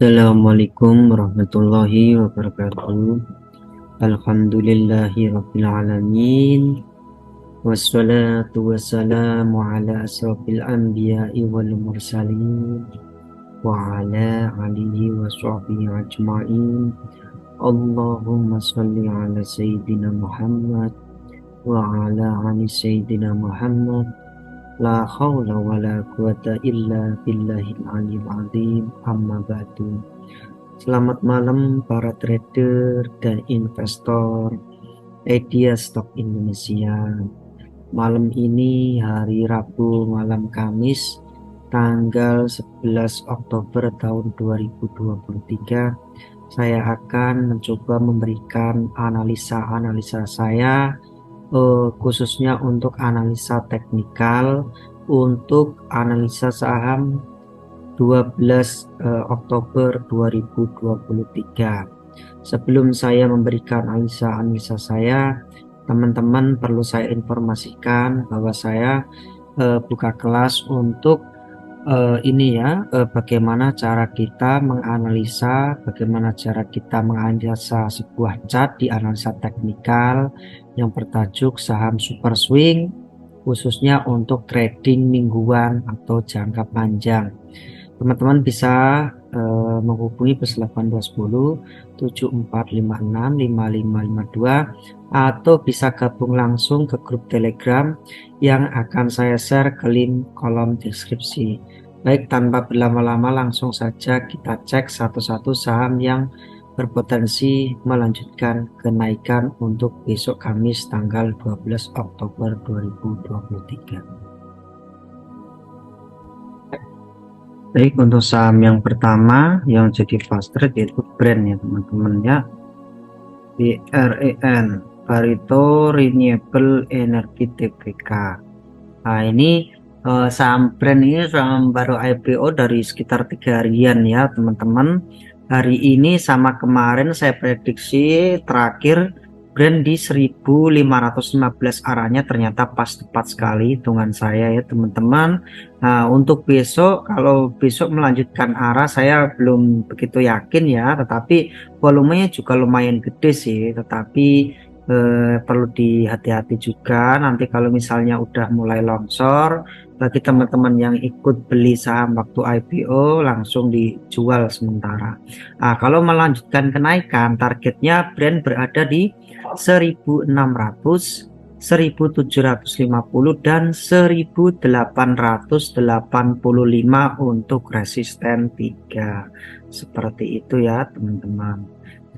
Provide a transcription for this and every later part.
Assalamualaikum warahmatullahi wabarakatuh. Alhamdulillahi rabbil alamin. Wassalatu wassalamu ala asrafil anbiya'i wal mursalin wa ala alihi wa sahbihi ajma'in. Allahumma salli ala sayyidina Muhammad wa ala ali sayyidina Muhammad. La hawla wa la quwata illa billahil aliyil azim. Amma ba'du. Selamat malam para trader dan investor Idea Stock Indonesia. Malam ini hari Rabu malam Kamis tanggal 11 Oktober tahun 2023. Saya akan mencoba memberikan analisa-analisa saya khususnya untuk analisa teknikal untuk analisa saham 12 Oktober 2023. Sebelum saya memberikan analisa-analisa saya, teman-teman perlu saya informasikan bahwa saya buka kelas untuk bagaimana cara kita menganalisa, bagaimana cara kita menganalisa sebuah chart di analisa teknikal yang bertajuk saham super swing, khususnya untuk trading mingguan atau jangka panjang. Teman-teman bisa menghubungi plus 8210 7456 5552 atau bisa gabung langsung ke grup Telegram yang akan saya share ke link kolom deskripsi. Baik, tanpa berlama-lama langsung saja kita cek satu-satu saham yang berpotensi melanjutkan kenaikan untuk besok Kamis tanggal 12 Oktober 2023. Baik, untuk saham yang pertama yang jadi fast trade yaitu brand ya teman-teman ya, BREN, Barito Renewable Energy Tbk. Nah ini saham brand ini saham baru IPO dari sekitar 3 harian ya teman-teman. Hari ini sama kemarin saya prediksi terakhir brand di 1515 arahnya ternyata pas tepat sekali hitungan saya ya teman-teman. Nah untuk besok, kalau besok melanjutkan arah saya belum begitu yakin ya, tetapi volumenya juga lumayan gede sih, tetapi perlu dihati-hati juga nanti kalau misalnya udah mulai longsor. Bagi teman-teman yang ikut beli saham waktu IPO langsung dijual sementara. Nah, kalau melanjutkan kenaikan targetnya brand berada di 1600, 1750 dan 1885 untuk resisten 3. Seperti itu ya teman-teman.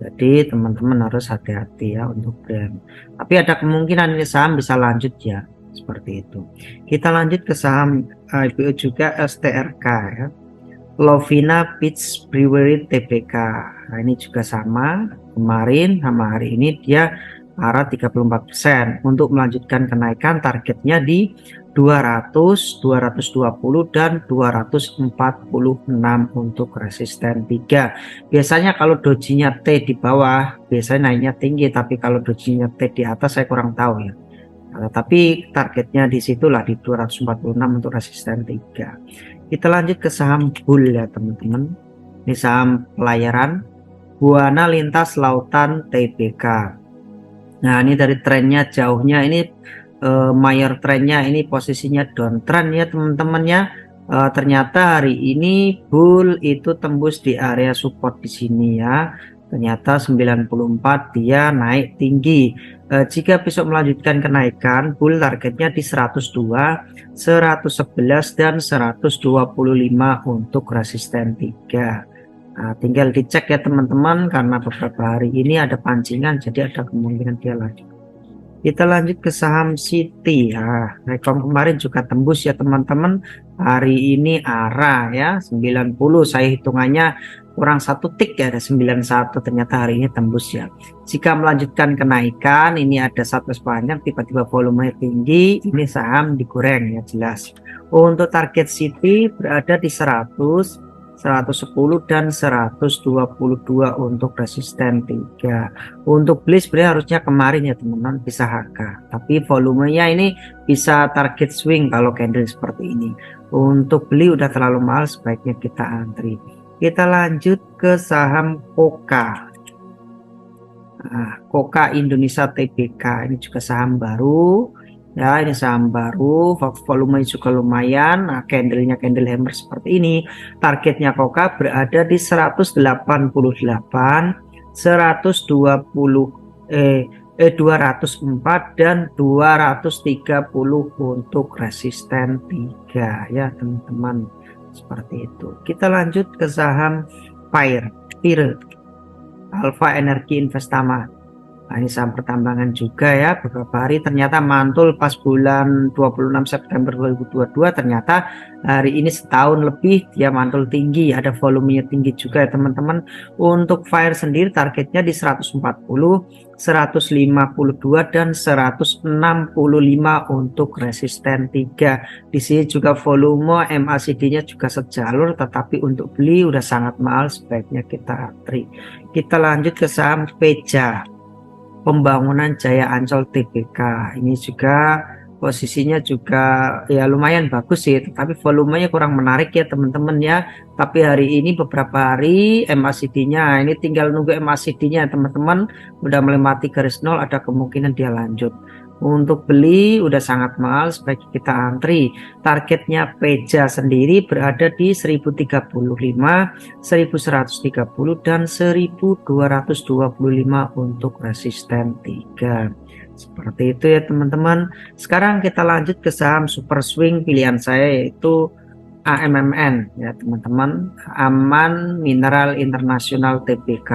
Jadi teman-teman harus hati-hati ya untuk brand. Tapi ada kemungkinan ini saham bisa lanjut ya, seperti itu. Kita lanjut ke saham IPO juga STRK ya, Lovina Peach Brewery Tbk. Nah ini juga sama kemarin sama hari ini dia arah 34%. Untuk melanjutkan kenaikan targetnya di 200, 220 dan 246 untuk resisten 3. Biasanya kalau dojinya T di bawah biasanya naiknya tinggi, tapi kalau dojinya T di atas saya kurang tahu ya. Nah, tapi targetnya di situlah di 246 untuk resisten 3. Kita lanjut ke saham Bull ya teman-teman. Ini saham pelayaran Buana Lintas Lautan Tbk. Nah ini dari trennya jauhnya ini mayor trennya ini posisinya downtrend ya teman-teman ya. Ternyata hari ini Bull itu tembus di area support di sini ya. Ternyata 94 dia naik tinggi. Jika besok melanjutkan kenaikan, Bull targetnya di 102, 111 dan 125 untuk resisten 3. Nah, tinggal dicek ya teman-teman, karena beberapa hari ini ada pancingan jadi ada kemungkinan dia lanjut. Kita lanjut ke saham Citi ya. Rekom kemarin juga tembus ya teman-teman. Hari ini arah ya 90, saya hitungannya kurang 1 tik ya, ada 91, ternyata hari ini tembus ya. Jika melanjutkan kenaikan, ini ada satu sepanjang tiba-tiba volumenya tinggi, ini saham digoreng ya jelas. Untuk target Citi berada di 100, 110 dan 122 untuk resisten 3. Untuk beli sebenarnya harusnya kemarin ya teman-teman bisa HK, tapi volumenya ini bisa target swing kalau candle seperti ini. Untuk beli udah terlalu mahal, sebaiknya kita antri. Kita lanjut ke saham Koka. Nah, Koka Indonesia Tbk ini juga saham baru ya, ini saham baru, volume juga lumayan. Nah, candlenya candle hammer seperti ini. Targetnya Koka berada di 188, 204 dan 230 untuk resisten 3 ya teman-teman, seperti itu. Kita lanjut ke saham PIRE Alpha Energi Investama. Nah, ini saham pertambangan juga ya, beberapa hari ternyata mantul pas bulan 26 September 2022, ternyata hari ini setahun lebih dia mantul tinggi, ada volumenya tinggi juga ya teman-teman. Untuk FIRE sendiri targetnya di 140, 152 dan 165 untuk resisten 3. Di sini juga volume MACD-nya juga sejalur, tetapi untuk beli udah sangat mahal, sebaiknya kita antri. Kita lanjut ke saham Peja Pembangunan Jaya Ancol Tbk. Ini juga posisinya juga ya lumayan bagus sih, tetapi volumenya kurang menarik ya teman-teman ya. Tapi hari ini beberapa hari MACD-nya ini tinggal nunggu MACD-nya teman-teman, udah melewati garis nol, ada kemungkinan dia lanjut. Untuk beli udah sangat mahal, sebaiknya kita antri. Targetnya Peja sendiri berada di 1035, 1130 dan 1225 untuk resisten 3. Seperti itu ya teman-teman. Sekarang kita lanjut ke saham super swing pilihan saya, yaitu AMMN ya teman-teman, Aman Mineral Internasional Tbk.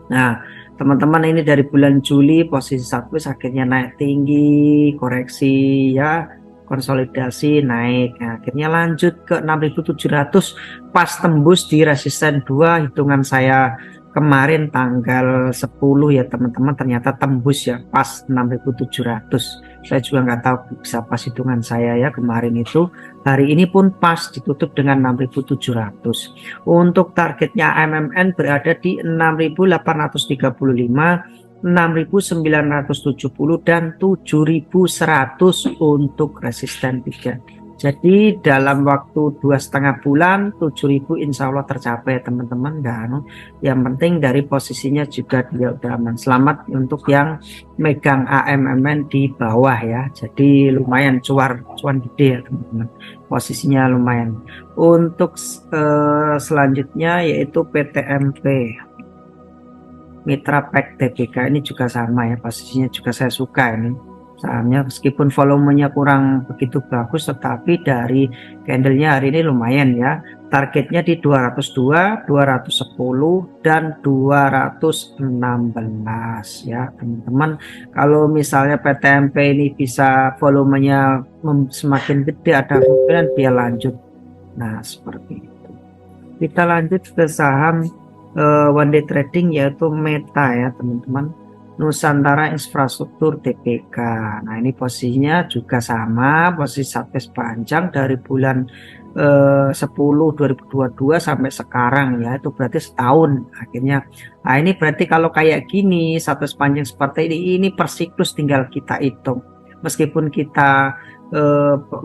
Nah teman-teman, ini dari bulan Juli posisi satu akhirnya naik tinggi, koreksi ya, konsolidasi naik. Nah, akhirnya lanjut ke 6.700 pas tembus di resisten 2 hitungan saya kemarin tanggal 10 ya teman-teman, ternyata tembus ya pas 6.700. Saya juga nggak tahu bisa pas hitungan saya ya kemarin itu. Hari ini pun pas ditutup dengan 6.700. Untuk targetnya AMMN berada di 6.835, 6.970 dan 7.100 untuk resisten 3. Jadi dalam waktu 2,5 bulan 7.000 insya Allah tercapai teman-teman. Dan yang penting dari posisinya juga dia udah aman. Selamat untuk yang megang AMMN di bawah ya, jadi lumayan cuan gede ya teman-teman, posisinya lumayan. Untuk selanjutnya yaitu PTMP Mitra Pack Tbk, ini juga sama ya, posisinya juga saya suka ini sahamnya, meskipun volumenya kurang begitu bagus, tetapi dari candlenya hari ini lumayan ya. Targetnya di 202, 210 dan 216 ya teman-teman. Kalau misalnya PTMP ini bisa volumenya semakin gede, ada kemungkinan dia lanjut. Nah seperti itu. Kita lanjut ke saham one day trading, yaitu Meta ya teman-teman, Nusantara Infrastruktur Tbk. Nah ini posisinya juga sama, posisi satu panjang dari bulan 10 2022 sampai sekarang ya, itu berarti setahun akhirnya. Nah ini berarti kalau kayak gini satu panjang seperti ini per siklus tinggal kita hitung, meskipun kita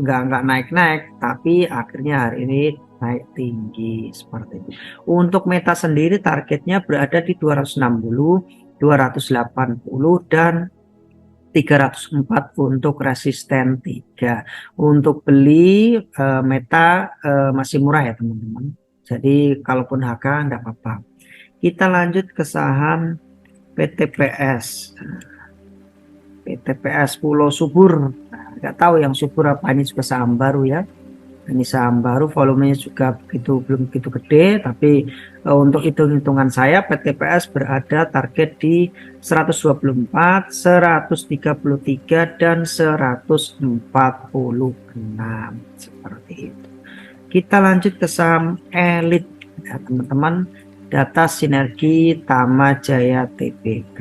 nggak naik-naik, tapi akhirnya hari ini naik tinggi seperti itu. Untuk Meta sendiri targetnya berada di 260, 280 dan 304 untuk resisten 3. Untuk beli Meta masih murah ya teman-teman, jadi kalaupun harga enggak apa-apa. Kita lanjut ke saham PTPS. PTPS Pulau Subur. Nah, nggak tahu yang subur apa, ini juga saham baru ya. Ini saham baru, volumenya juga belum begitu gede, tapi untuk hitung-hitungan saya PTPS berada target di 124, 133 dan 146 seperti itu. Kita lanjut ke saham elit ya teman-teman, Data Sinergi Tama Jaya Tbk.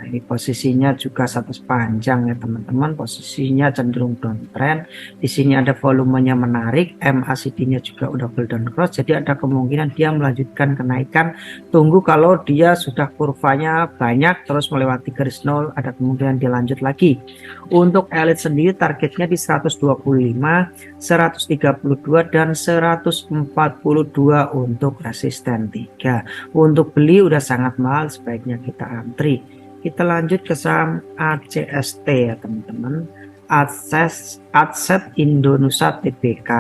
Ini posisinya juga satu sepanjang ya teman-teman, posisinya cenderung downtrend. Di sini ada volumenya menarik, MACD-nya juga udah golden cross, jadi ada kemungkinan dia melanjutkan kenaikan. Tunggu kalau dia sudah kurvanya banyak terus melewati garis nol, ada kemungkinan dia lanjut lagi. Untuk elit sendiri targetnya di 125, 132 dan 142 untuk resisten 3. Untuk beli udah sangat mahal, sebaiknya kita antri. Kita lanjut ke saham ACST ya teman-teman, Aset Indonesia Tbk.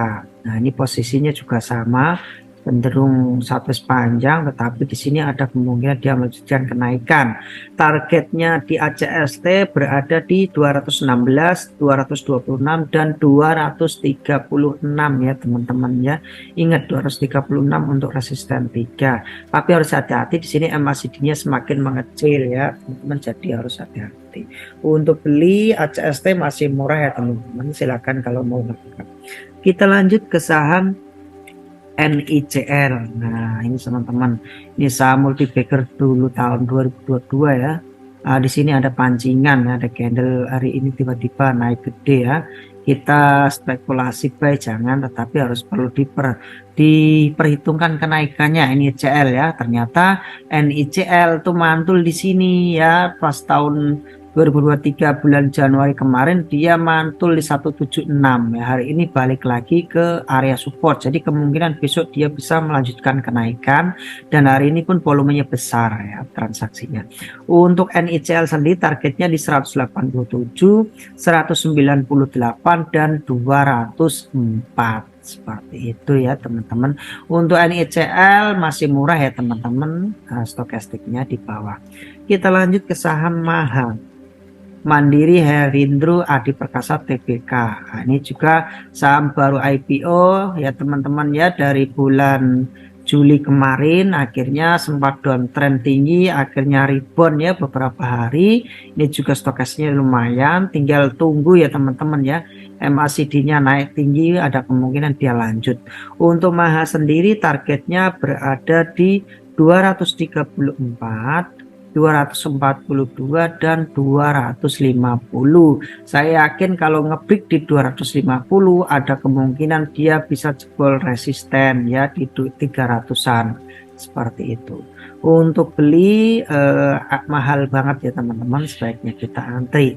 Nah ini posisinya juga sama, cenderung satu sepanjang, tetapi di sini ada kemungkinan dia melanjutkan kenaikan. Targetnya di ACST berada di 216, 226 dan 236 ya teman-teman ya. Ingat 236 untuk resisten 3. Tapi harus hati-hati, di sini MACD-nya semakin mengecil ya teman-teman, jadi harus hati-hati. Untuk beli ACST masih murah ya teman-teman, silakan kalau mau melakukan. Kita lanjut ke saham NICL. Nah ini teman-teman, ini saham multibagger dulu tahun 2022 ya. Di sini ada pancingan, ada candle hari ini tiba-tiba naik gede ya. Kita spekulasi buy jangan, tetapi harus perlu diperhitungkan kenaikannya NICL ya. Ternyata NICL tuh mantul di sini ya, pas tahun 2023 bulan Januari kemarin dia mantul di 176 ya. Hari ini balik lagi ke area support, jadi kemungkinan besok dia bisa melanjutkan kenaikan, dan hari ini pun volumenya besar ya transaksinya. Untuk NICL sendiri targetnya di 187, 198 dan 204, seperti itu ya teman-teman. Untuk NICL masih murah ya teman-teman, stokastiknya di bawah. Kita lanjut ke saham mahal, Mandiri Herindro Adi Perkasa Tbk. Nah, ini juga saham baru IPO ya teman-teman ya, dari bulan Juli kemarin, akhirnya sempat downtrend tinggi, akhirnya rebound ya beberapa hari. Ini juga stokasnya lumayan, tinggal tunggu ya teman-teman ya, MACD-nya naik tinggi, ada kemungkinan dia lanjut. Untuk Maha sendiri targetnya berada di 234, 242 dan 250. Saya yakin kalau ngebreak di 250 ada kemungkinan dia bisa jebol resisten ya di 300-an, seperti itu. Untuk beli mahal banget ya teman-teman, sebaiknya kita antri.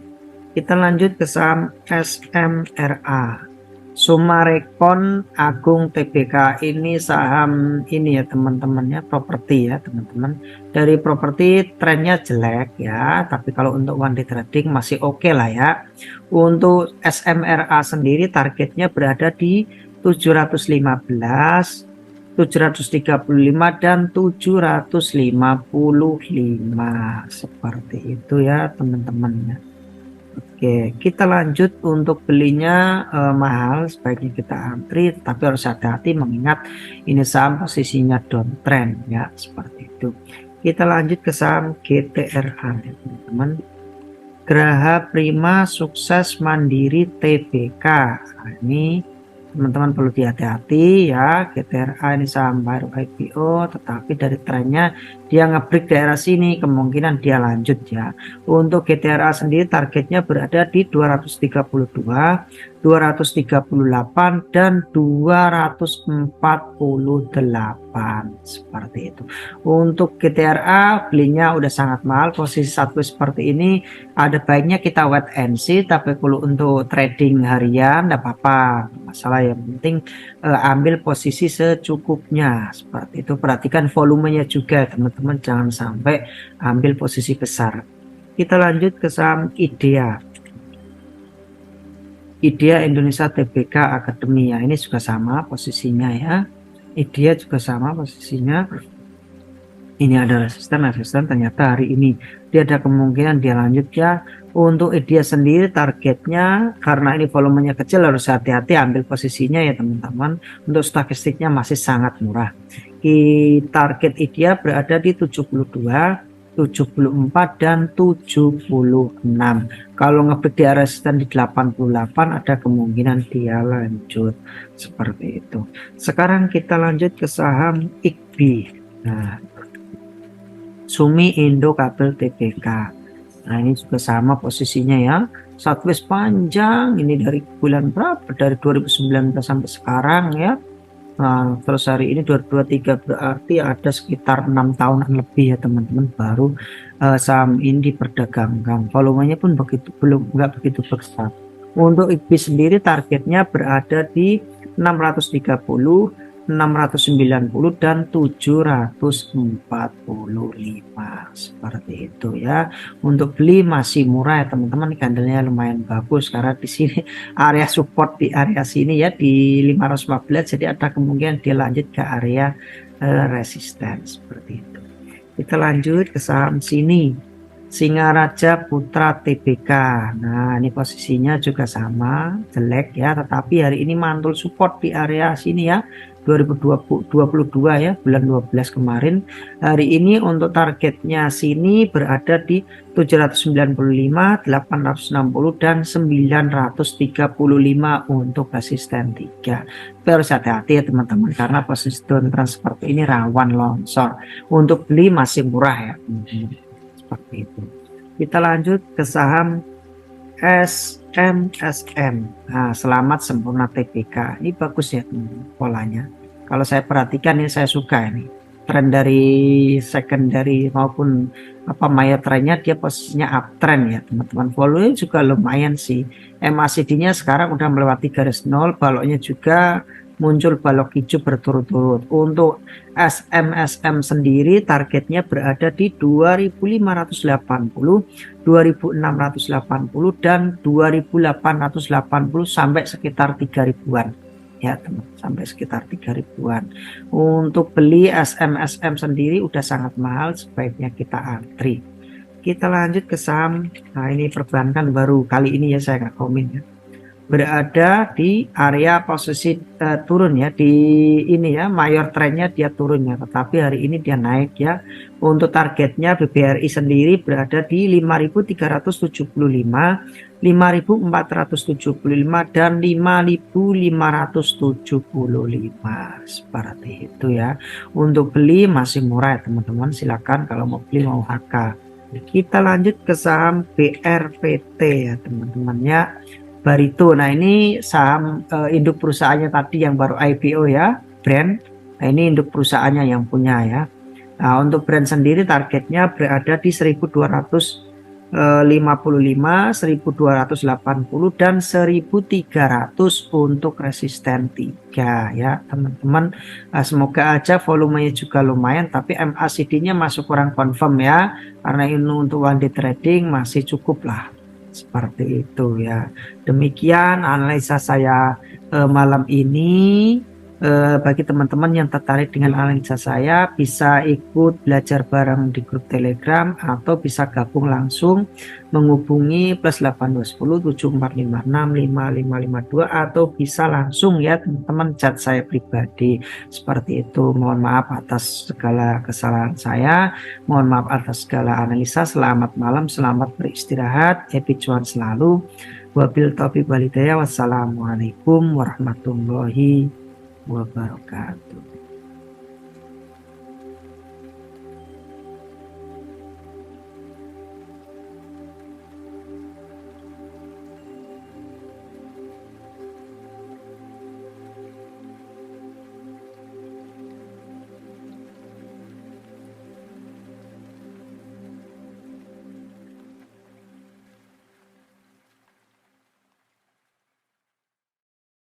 Kita lanjut ke saham SMRA, Sumarekon Agung Tbk. Ini saham ini ya teman-teman ya, properti ya teman-teman. Dari properti trennya jelek ya, tapi kalau untuk one day trading masih oke lah ya. Untuk SMRA sendiri targetnya berada di 715, 735 dan 755, seperti itu ya teman-teman. Oke, kita lanjut. Untuk belinya mahal, sebaiknya kita antri, tapi harus hati-hati mengingat ini saham posisinya downtrend ya, seperti itu. Kita lanjut ke saham GTRA ya teman-teman, Graha Prima Sukses Mandiri Tbk. Nah, ini teman-teman perlu hati-hati ya, GTRA ini saham baru IPO, tetapi dari trennya dia ngebreak daerah sini, kemungkinan dia lanjut ya. Untuk GTRA sendiri targetnya berada di 232, 238 dan 248, seperti itu. Untuk GTRA belinya udah sangat mahal, posisi satu seperti ini ada baiknya kita wait and see, tapi kalau untuk trading harian enggak apa-apa, masalah. Yang penting ambil posisi secukupnya, seperti itu. Perhatikan volumenya juga teman-teman, jangan sampai ambil posisi besar. Kita lanjut ke saham IDEA Indonesia Tbk Academy ya. Ini juga sama posisinya ya, IDEA juga sama posisinya. Ini ada resisten, ternyata hari ini dia ada kemungkinan dia lanjut ya. Untuk IDEA sendiri targetnya, karena ini volumenya kecil, harus hati-hati ambil posisinya ya teman-teman. Untuk statistiknya masih sangat murah. Target IDEA berada di 72, 74 dan 76. Kalau ngebreak di area resisten di 88 ada kemungkinan dia lanjut, seperti itu. Sekarang kita lanjut ke saham IKBI. Nah, Sumi Indo Kabel Tbk. Nah ini juga sama posisinya ya, sideways panjang ini dari bulan berapa, dari 2019 sampai sekarang ya. Nah, terus hari ini 2023 berarti ada sekitar 6 tahunan lebih ya teman-teman baru saham ini diperdagangkan. Volumenya pun nggak begitu besar. Untuk IB sendiri targetnya berada di 630, 690 dan 745 seperti itu ya. Untuk beli masih murah ya teman-teman, candlenya lumayan bagus karena di sini area support di area sini ya di 514, jadi ada kemungkinan dia lanjut ke area resisten seperti itu. Kita lanjut ke saham sini, Singaraja Putra Tbk. Nah ini posisinya juga sama jelek ya, tetapi hari ini mantul support di area sini ya, 2022 ya, bulan 12 kemarin. Hari ini untuk targetnya sini berada di 795, 860 dan 935 untuk resisten 3. Tapi harus hati-hati ya teman-teman, karena posisi downtrend seperti ini rawan longsor. Untuk beli masih murah ya, seperti itu. Kita lanjut ke saham SMSM. Nah, Selamat Sempurna Tbk. Ini bagus ya polanya. Kalau saya perhatikan ini saya suka ini. Tren dari secondary maupun major trennya dia posisinya uptrend ya teman-teman. Volume juga lumayan sih. MACD-nya sekarang udah melewati garis 0, baloknya juga muncul balok hijau berturut-turut. Untuk SMSM sendiri targetnya berada di 2580, 2680 dan 2880 sampai sekitar 3000-an ya teman, sampai sekitar 3000-an. Untuk beli SMSM sendiri udah sangat mahal, sebaiknya kita antri. Kita lanjut ke saham, nah ini perbankan baru kali ini ya saya nggak komen ya, berada di area posisi turun ya, di ini ya, mayor trennya dia turun ya, tetapi hari ini dia naik ya. Untuk targetnya BBRI sendiri berada di 5375, 5475 dan 5575 seperti itu ya. Untuk beli masih murah ya teman-teman, silakan kalau mau beli mau HK. Kita lanjut ke saham BRPT ya teman-teman ya, Barito. Nah ini saham induk perusahaannya tadi yang baru IPO ya, brand. Nah ini induk perusahaannya yang punya ya. Nah untuk brand sendiri targetnya berada di 1255, 1280 dan 1300 untuk resisten 3 ya teman-teman. Semoga aja volumenya juga lumayan, tapi MACD-nya masuk kurang confirm ya, karena ini untuk one day trading masih cukup lah. Seperti itu ya. Demikian analisa saya malam ini. Bagi teman-teman yang tertarik dengan analisa saya, bisa ikut belajar bareng di grup Telegram atau bisa gabung langsung menghubungi +8210 7456 5552 atau bisa langsung ya teman-teman chat saya pribadi. Seperti itu. Mohon maaf atas segala kesalahan saya, mohon maaf atas segala analisa. Selamat malam, selamat beristirahat, happy cuan selalu. Wabil taufiq walhidayah. Wassalamualaikum warahmatullahi wabarakatuh.